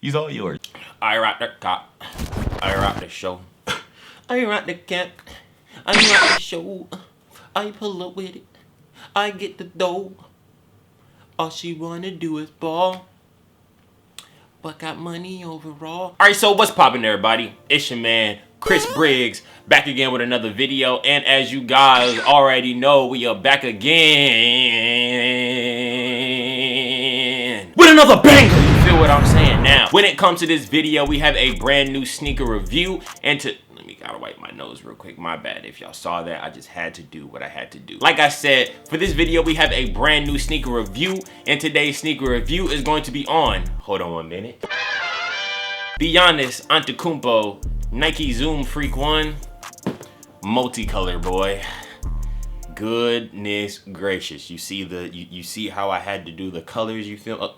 He's all yours. I rock the cop. I rock the show. I rock the cat. I rock the show. I pull up with it. I get the dough. All she wanna do is ball. But got money overall. Alright, so what's poppin', everybody? It's your man, Chris Briggs, back again with another video. And as you guys already know, we are back again with another banger. You feel what I'm saying? Now, when it comes to this video, we have a brand new sneaker review. And gotta wipe my nose real quick. My bad if y'all saw that. I just had to do what I had to do. Like I said, for this video, we have a brand new sneaker review. And today's sneaker review is going to be on, hold on 1 minute, the Giannis Antetokounmpo Nike Zoom Freak 1 Multicolor, boy. Goodness gracious. You see you see how I had to do the colors, you feel?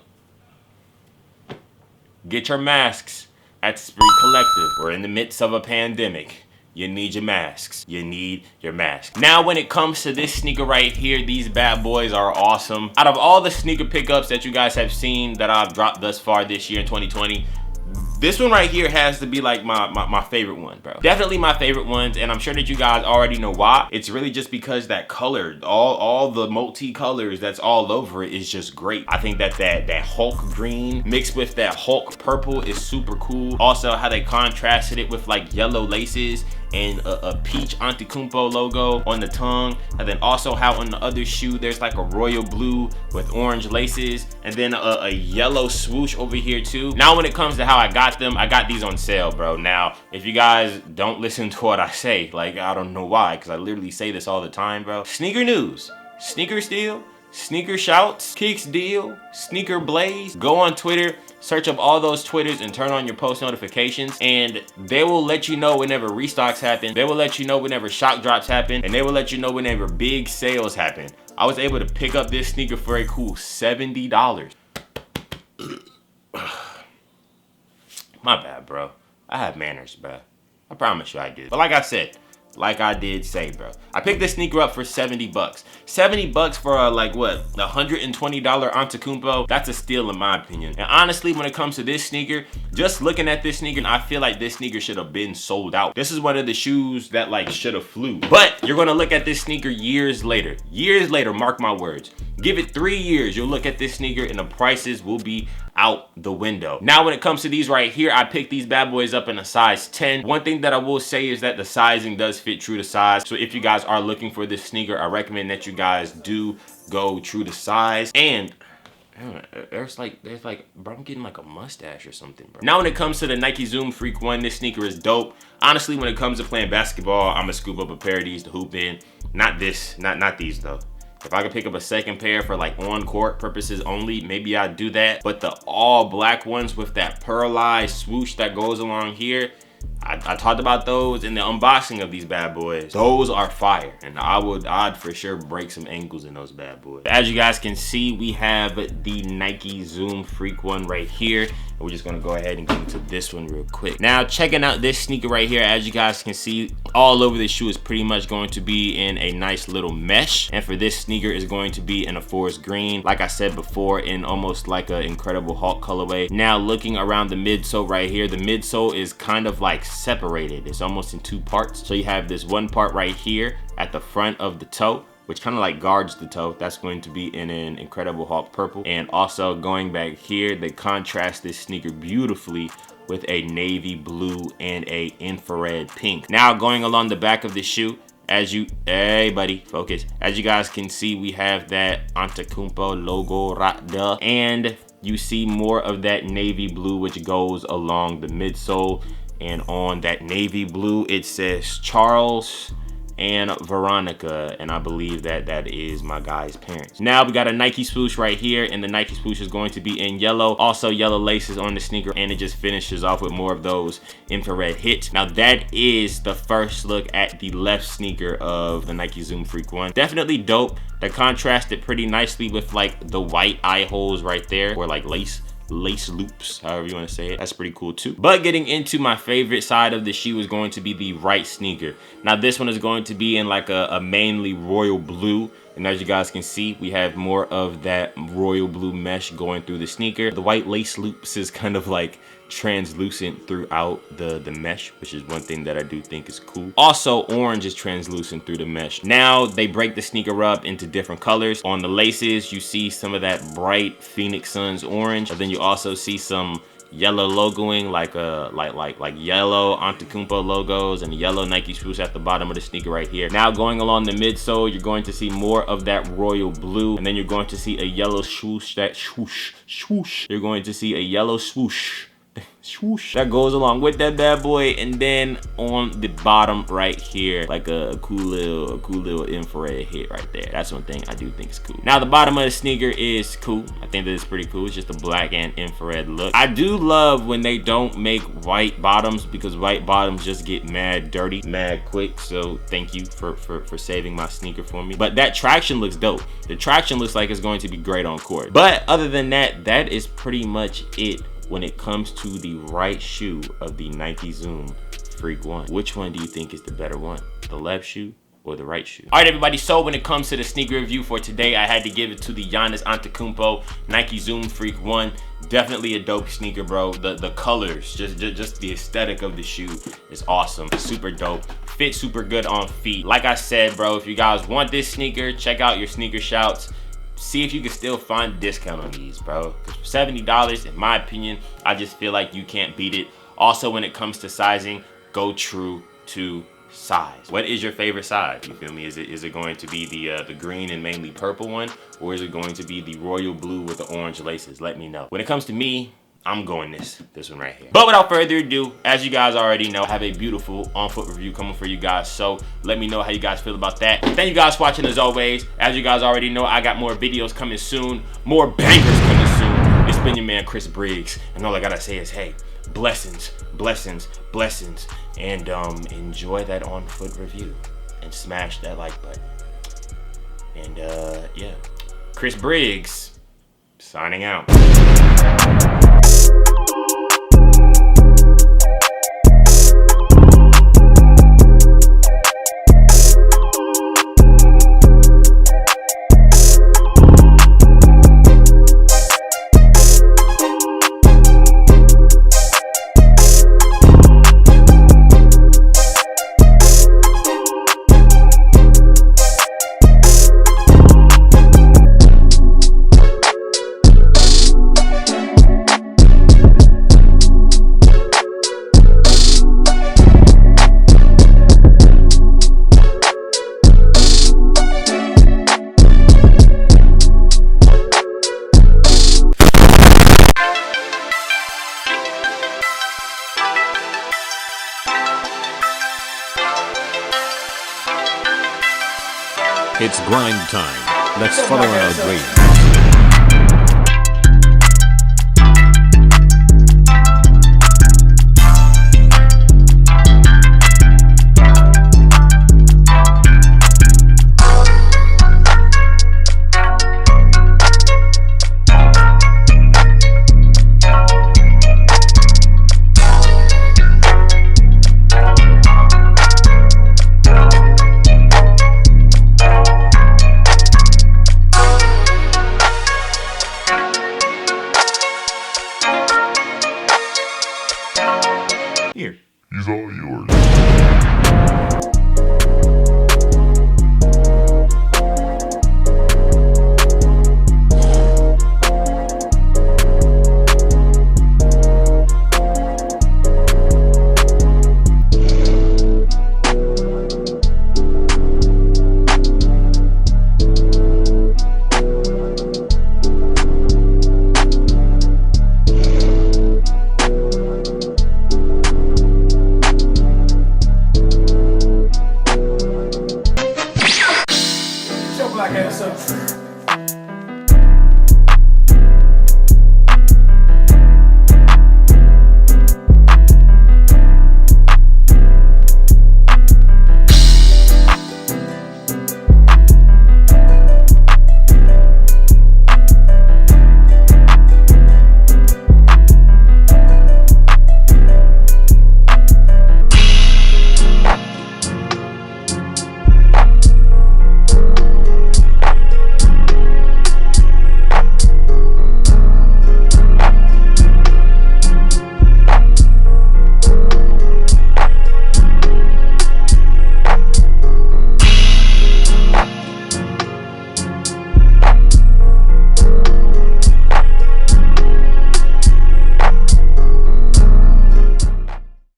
Get your masks at Spree Collective. We're in the midst of a pandemic. You need your masks. You need your mask. Now, when it comes to this sneaker right here, these bad boys are awesome. Out of all the sneaker pickups that you guys have seen that I've dropped thus far this year in 2020, this one right here has to be like my favorite one, bro. Definitely my favorite ones, and I'm sure that you guys already know why. It's really just because that color, all the multi-colors that's all over it is just great. I think that Hulk green mixed with that Hulk purple is super cool. Also, how they contrasted it with like yellow laces and a peach Antetokounmpo logo on the tongue, and then also how on the other shoe there's like a royal blue with orange laces, and then a yellow swoosh over here too. Now, when it comes to how I got them, I got these on sale, bro. Now, if you guys don't listen to what I say, like, I don't know why, because I literally say this all the time, bro. Sneaker news, sneaker steal, sneaker shouts, kicks deal, sneaker blaze. Go on Twitter, search up all those Twitters and turn on your post notifications, and they will let you know whenever restocks happen. They will let you know whenever shock drops happen, and they will let you know whenever big sales happen. I was able to pick up this sneaker for a cool $70. My bad, bro. I have manners, bro. I promise you I do. But like I said, like I did say, bro, I picked this sneaker up for 70 bucks. 70 bucks for a, like, what, $120 Antetokounmpo? That's a steal in my opinion. And honestly, when it comes to this sneaker, just looking at this sneaker, I feel like this sneaker should have been sold out. This is one of the shoes that like should have flew. But you're gonna look at this sneaker years later. Years later, mark my words. Give it 3 years, you'll look at this sneaker and the prices will be out the window. Now, when it comes to these right here, I picked these bad boys up in a size 10. One thing that I will say is that the sizing does fit true to size. So if you guys are looking for this sneaker, I recommend that you guys do go true to size. And there's like, bro, I'm getting like a mustache or something, bro. Now, when it comes to the Nike Zoom Freak 1, this sneaker is dope. Honestly, when it comes to playing basketball, I'm gonna scoop up a pair of these to hoop in. Not this, not these though. If I could pick up a second pair for like on-court purposes only, maybe I'd do that. But the all black ones with that pearlized swoosh that goes along here, I talked about those in the unboxing of these bad boys. Those are fire, and I'd for sure break some ankles in those bad boys. As you guys can see, we have the Nike Zoom Freak 1 right here. And we're just gonna go ahead and get into this one real quick. Now, checking out this sneaker right here, as you guys can see, all over the shoe is pretty much going to be in a nice little mesh. And for this sneaker is going to be in a forest green, like I said before, in almost like an Incredible Hulk colorway. Now, looking around the midsole right here, the midsole is kind of like separated. It's almost in 2 parts. So you have this one part right here at the front of the toe, which kind of like guards the toe. That's going to be in an Incredible Hulk purple. And also going back here, they contrast this sneaker beautifully with a navy blue and a infrared pink. Now, going along the back of the shoe, hey buddy, focus. As you guys can see, we have that Antetokounmpo logo right there. And you see more of that navy blue, which goes along the midsole. And on that navy blue, it says Charles and Veronica, and I believe that that is my guy's parents. Now, we got a Nike swoosh right here, and the Nike swoosh is going to be in yellow. Also, yellow laces on the sneaker, and it just finishes off with more of those infrared hits. Now, that is the first look at the left sneaker of the Nike Zoom Freak 1. Definitely dope. They contrasted pretty nicely with like the white eye holes right there, or like lace loops, however you want to say it. That's pretty cool too. But getting into my favorite side of the shoe is going to be the right sneaker. Now, this one is going to be in like a mainly royal blue, and as you guys can see, we have more of that royal blue mesh going through the sneaker. The white lace loops is kind of like translucent throughout the mesh, which is one thing that I do think is cool. Also, orange is translucent through the mesh. Now they break the sneaker up into different colors. On the laces, you see some of that bright Phoenix Suns orange, but then you also see some yellow logoing, like yellow Antetokounmpo logos and yellow Nike swoosh at the bottom of the sneaker right here. Now going along the midsole, you're going to see more of that royal blue, and then you're going to see a yellow swoosh, that swoosh, swoosh. You're going to see a yellow swoosh. Swoosh. That goes along with that bad boy, and then on the bottom right here, like a cool little infrared hit right there. That's one thing I do think is cool. Now the bottom of the sneaker is cool. I think that it's pretty cool. It's just a black and infrared look. I do love when they don't make white bottoms, because white bottoms just get mad dirty, mad quick. So thank you for saving my sneaker for me. But that traction looks dope. The traction looks like it's going to be great on court. But other than that, that is pretty much it when it comes to the right shoe of the Nike Zoom Freak 1. Which one do you think is the better one? The left shoe or the right shoe? All right, everybody, so when it comes to the sneaker review for today, I had to give it to the Giannis Antetokounmpo Nike Zoom Freak 1. Definitely a dope sneaker, bro. The colors, just the aesthetic of the shoe is awesome. It's super dope. Fits super good on feet. Like I said, bro, if you guys want this sneaker, check out your sneaker shouts. See if you can still find a discount on these, bro. For $70, in my opinion, I just feel like you can't beat it. Also, when it comes to sizing, go true to size. What is your favorite size? You feel me? Is it going to be the green and mainly purple one, or is it going to be the royal blue with the orange laces? Let me know. When it comes to me, I'm going this one right here. But without further ado, as you guys already know, I have a beautiful on-foot review coming for you guys. So let me know how you guys feel about that. Thank you guys for watching as always. As you guys already know, I got more videos coming soon, more bangers coming soon. It's been your man, Chris Briggs. And all I gotta say is, hey, blessings, blessings, blessings. And enjoy that on-foot review. And smash that like button. And yeah, Chris Briggs, signing out. It's grind time. Let's follow our dreams. Here. He's all yours.